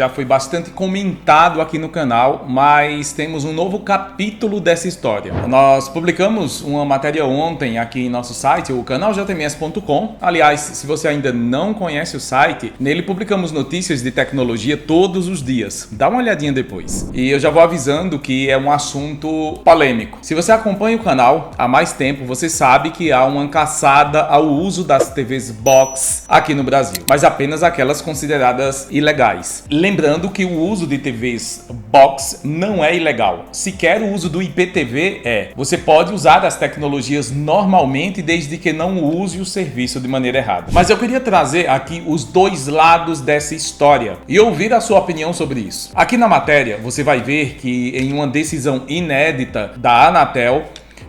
Já foi bastante comentado aqui no canal, mas temos um novo capítulo dessa história. Nós publicamos uma matéria ontem aqui em nosso site, o canaljms.com. Aliás, se você ainda não conhece o site, nele publicamos notícias de tecnologia todos os dias. Dá uma olhadinha depois. E eu já vou avisando que é um assunto polêmico. Se você acompanha o canal há mais tempo, você sabe que há uma caçada ao uso das TVs Box aqui no Brasil, mas apenas aquelas consideradas ilegais. Lembrando que o uso de TVs Box não é ilegal. Sequer o uso do IPTV é. Você pode usar as tecnologias normalmente, desde que não use o serviço de maneira errada. Mas eu queria trazer aqui os dois lados dessa história e ouvir a sua opinião sobre isso. Aqui na matéria você vai ver que em uma decisão inédita da Anatel,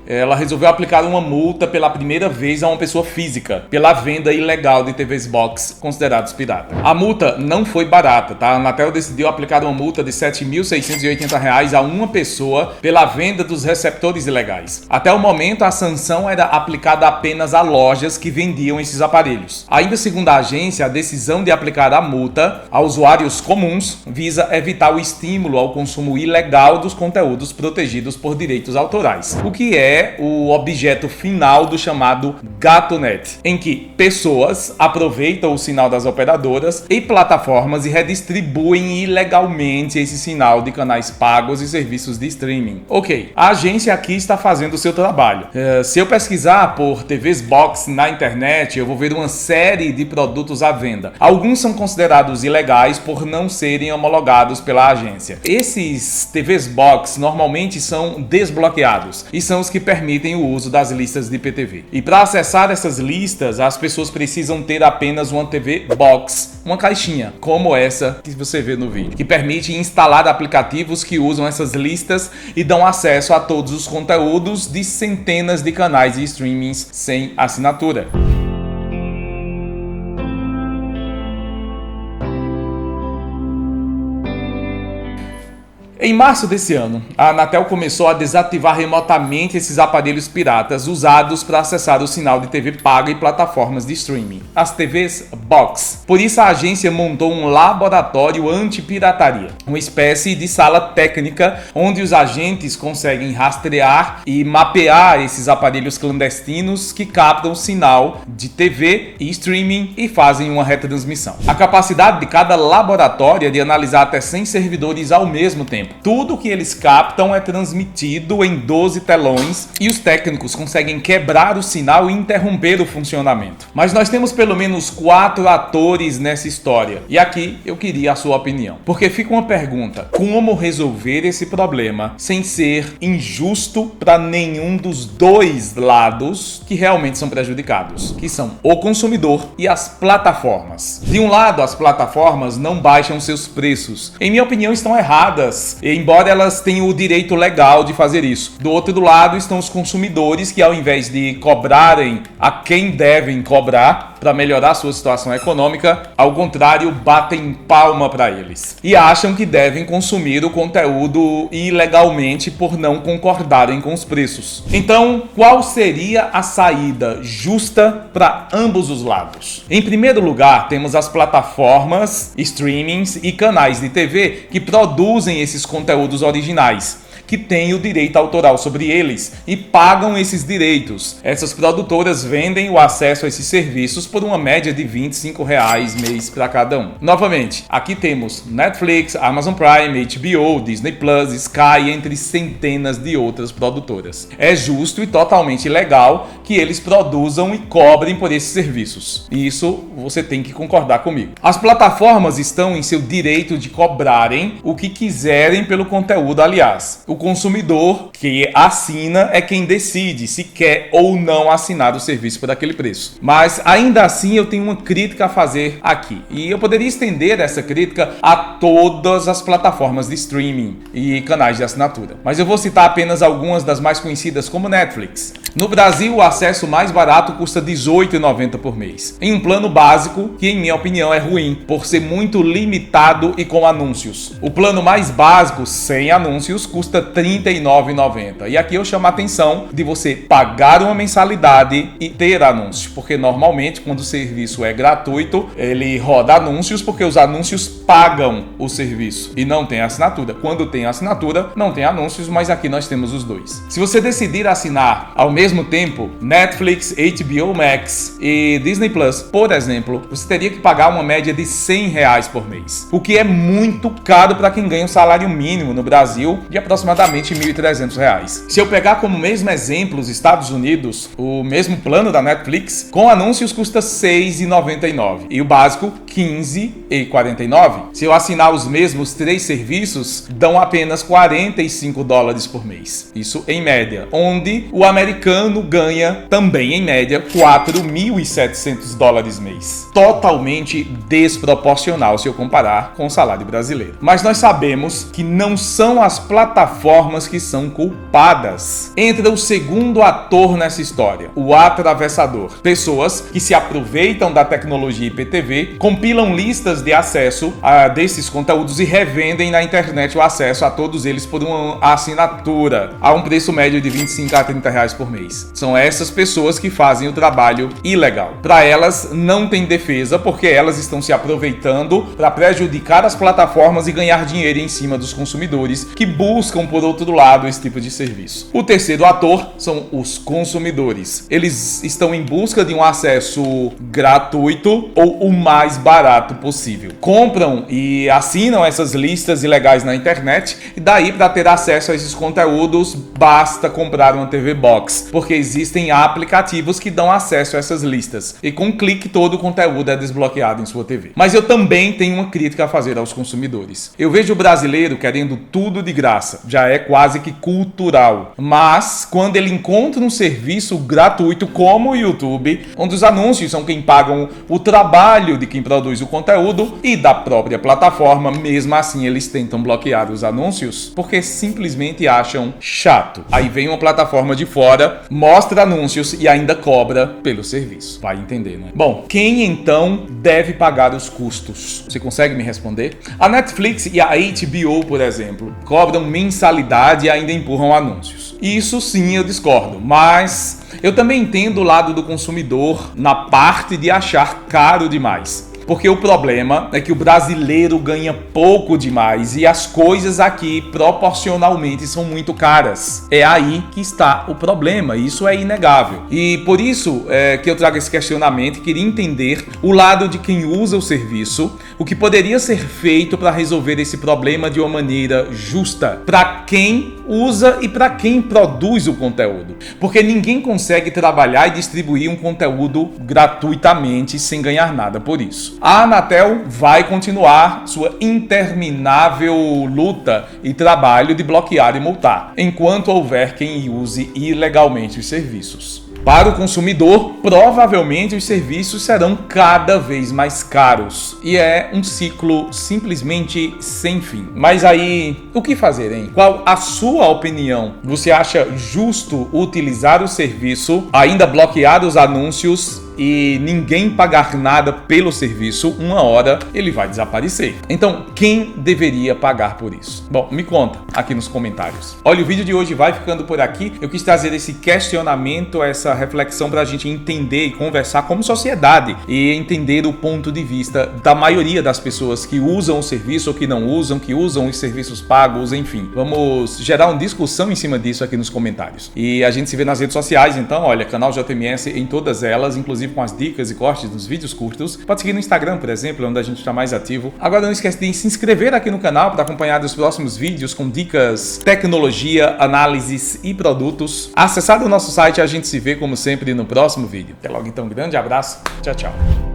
ela resolveu aplicar uma multa pela primeira vez a uma pessoa física pela venda ilegal de TVs Box considerados pirata. A multa não foi barata, tá? A Anatel decidiu aplicar uma multa de R$ 7.680 a uma pessoa pela venda dos receptores ilegais. Até o momento, a sanção era aplicada apenas a lojas que vendiam esses aparelhos. Ainda segundo a agência, a decisão de aplicar a multa a usuários comuns visa evitar o estímulo ao consumo ilegal dos conteúdos protegidos por direitos autorais, o que é o objeto final do chamado GatoNet, em que pessoas aproveitam o sinal das operadoras e plataformas e redistribuem ilegalmente esse sinal de canais pagos e serviços de streaming. Ok, a agência aqui está fazendo o seu trabalho. Se eu pesquisar por TVs Box na internet, eu vou ver uma série de produtos à venda. Alguns são considerados ilegais por não serem homologados pela agência. Esses TVs Box normalmente são desbloqueados e são os que permitem o uso das listas de IPTV. E para acessar essas listas, as pessoas precisam ter apenas uma TV Box, uma caixinha, como essa que você vê no vídeo, que permite instalar aplicativos que usam essas listas e dão acesso a todos os conteúdos de centenas de canais de streamings sem assinatura. Em março desse ano, a Anatel começou a desativar remotamente esses aparelhos piratas usados para acessar o sinal de TV paga e plataformas de streaming, as TVs Box. Por isso, a agência montou um laboratório anti-pirataria, uma espécie de sala técnica onde os agentes conseguem rastrear e mapear esses aparelhos clandestinos que captam o sinal de TV e streaming e fazem uma retransmissão. A capacidade de cada laboratório é de analisar até 100 servidores ao mesmo tempo. Tudo que eles captam é transmitido em 12 telões e os técnicos conseguem quebrar o sinal e interromper o funcionamento. Mas nós temos pelo menos 4 atores nessa história. E aqui eu queria a sua opinião. Porque fica uma pergunta: como resolver esse problema sem ser injusto para nenhum dos dois lados que realmente são prejudicados, que são o consumidor e as plataformas? De um lado, as plataformas não baixam seus preços. Em minha opinião, estão erradas, embora elas tenham o direito legal de fazer isso. Do outro lado estão os consumidores que, ao invés de cobrarem a quem devem cobrar para melhorar sua situação econômica, ao contrário, batem palma para eles e acham que devem consumir o conteúdo ilegalmente por não concordarem com os preços. Então, qual seria a saída justa para ambos os lados? Em primeiro lugar, temos as plataformas, streamings e canais de TV que produzem esses conteúdos originais, que têm o direito autoral sobre eles e pagam esses direitos. Essas produtoras vendem o acesso a esses serviços por uma média de R$ 25 mês para cada um. Novamente, aqui temos Netflix, Amazon Prime, HBO, Disney Plus, Sky, entre centenas de outras produtoras. É justo e totalmente legal que eles produzam e cobrem por esses serviços. E isso você tem que concordar comigo. As plataformas estão em seu direito de cobrarem o que quiserem pelo conteúdo, aliás. O consumidor que assina é quem decide se quer ou não assinar o serviço por aquele preço. Mas ainda assim eu tenho uma crítica a fazer aqui. E eu poderia estender essa crítica a todas as plataformas de streaming e canais de assinatura. Mas eu vou citar apenas algumas das mais conhecidas, como Netflix. No Brasil, o acesso mais barato custa R$ 18,90 por mês, em um plano básico que, em minha opinião, é ruim, por ser muito limitado e com anúncios. O plano mais básico, sem anúncios, custa R$ R$ 39,90. E aqui eu chamo a atenção de você pagar uma mensalidade e ter anúncios, porque normalmente quando o serviço é gratuito, ele roda anúncios porque os anúncios pagam o serviço e não tem assinatura. Quando tem assinatura, não tem anúncios, mas aqui nós temos os dois. Se você decidir assinar ao mesmo tempo Netflix, HBO Max e Disney Plus, por exemplo, você teria que pagar uma média de R$100 por mês, o que é muito caro para quem ganha um salário mínimo no Brasil de aproximadamente R$1.300. Se eu pegar como mesmo exemplo os Estados Unidos, o mesmo plano da Netflix com anúncios custa R$ 6,99 e o básico R$ 15,49. Se eu assinar os mesmos 3 serviços, dão apenas $45 por mês. Isso em média, onde o americano ganha também em média $4.700 mês. Totalmente desproporcional se eu comparar com o salário brasileiro. Mas nós sabemos que não são as plataformas que são culpadas. Entra o segundo ator nessa história, o atravessador. Pessoas que se aproveitam da tecnologia IPTV, compilam listas de acesso desses conteúdos e revendem na internet o acesso a todos eles por uma assinatura a um preço médio de R$25 a R$30 por mês. São essas pessoas que fazem o trabalho ilegal. Para elas não tem defesa, porque elas estão se aproveitando para prejudicar as plataformas e ganhar dinheiro em cima dos consumidores que buscam, por outro lado, esse tipo de serviço. O terceiro ator são os consumidores. Eles estão em busca de um acesso gratuito ou o mais barato possível. Compram e assinam essas listas ilegais na internet e daí, para ter acesso a esses conteúdos, basta comprar uma TV Box, porque existem aplicativos que dão acesso a essas listas e com um clique todo o conteúdo é desbloqueado em sua TV. Mas eu também tenho uma crítica a fazer aos consumidores. Eu vejo o brasileiro querendo tudo de graça, já é quase que cultural, mas quando ele encontra um serviço gratuito como o YouTube, onde os anúncios são quem pagam o trabalho de quem produz o conteúdo e da própria plataforma, mesmo assim eles tentam bloquear os anúncios porque simplesmente acham chato. Aí vem uma plataforma de fora, mostra anúncios e ainda cobra pelo serviço. Vai entender, né? Bom, quem então deve pagar os custos? Você consegue me responder? A Netflix e a HBO, por exemplo, cobram mensalidade e ainda empurram anúncios. Isso sim eu discordo, mas eu também entendo o lado do consumidor na parte de achar caro demais. Porque o problema é que o brasileiro ganha pouco demais e as coisas aqui proporcionalmente são muito caras. É aí que está o problema, isso é inegável. E por isso que eu trago esse questionamento e queria entender o lado de quem usa o serviço, o que poderia ser feito para resolver esse problema de uma maneira justa para quem usa e para quem produz o conteúdo. Porque ninguém consegue trabalhar e distribuir um conteúdo gratuitamente sem ganhar nada por isso. A Anatel vai continuar sua interminável luta e trabalho de bloquear e multar, enquanto houver quem use ilegalmente os serviços. Para o consumidor, provavelmente os serviços serão cada vez mais caros. E é um ciclo simplesmente sem fim. Mas aí, o que fazer, hein? Qual a sua opinião? Você acha justo utilizar o serviço, ainda bloquear os anúncios e ninguém pagar nada pelo serviço? Uma hora ele vai desaparecer. Então, quem deveria pagar por isso? Bom, me conta aqui nos comentários. Olha, o vídeo de hoje vai ficando por aqui. Eu quis trazer esse questionamento, essa reflexão para a gente entender e conversar como sociedade e entender o ponto de vista da maioria das pessoas que usam o serviço ou que não usam, que usam os serviços pagos, enfim. Vamos gerar uma discussão em cima disso aqui nos comentários. E a gente se vê nas redes sociais, então, olha, canal JMS em todas elas, inclusive com as dicas e cortes dos vídeos curtos. Pode seguir no Instagram, por exemplo, onde a gente está mais ativo. Agora não esquece de se inscrever aqui no canal para acompanhar os próximos vídeos com dicas, tecnologia, análises e produtos. Acessado o nosso site, a gente se vê como sempre no próximo vídeo. Até logo então, um grande abraço, tchau, tchau.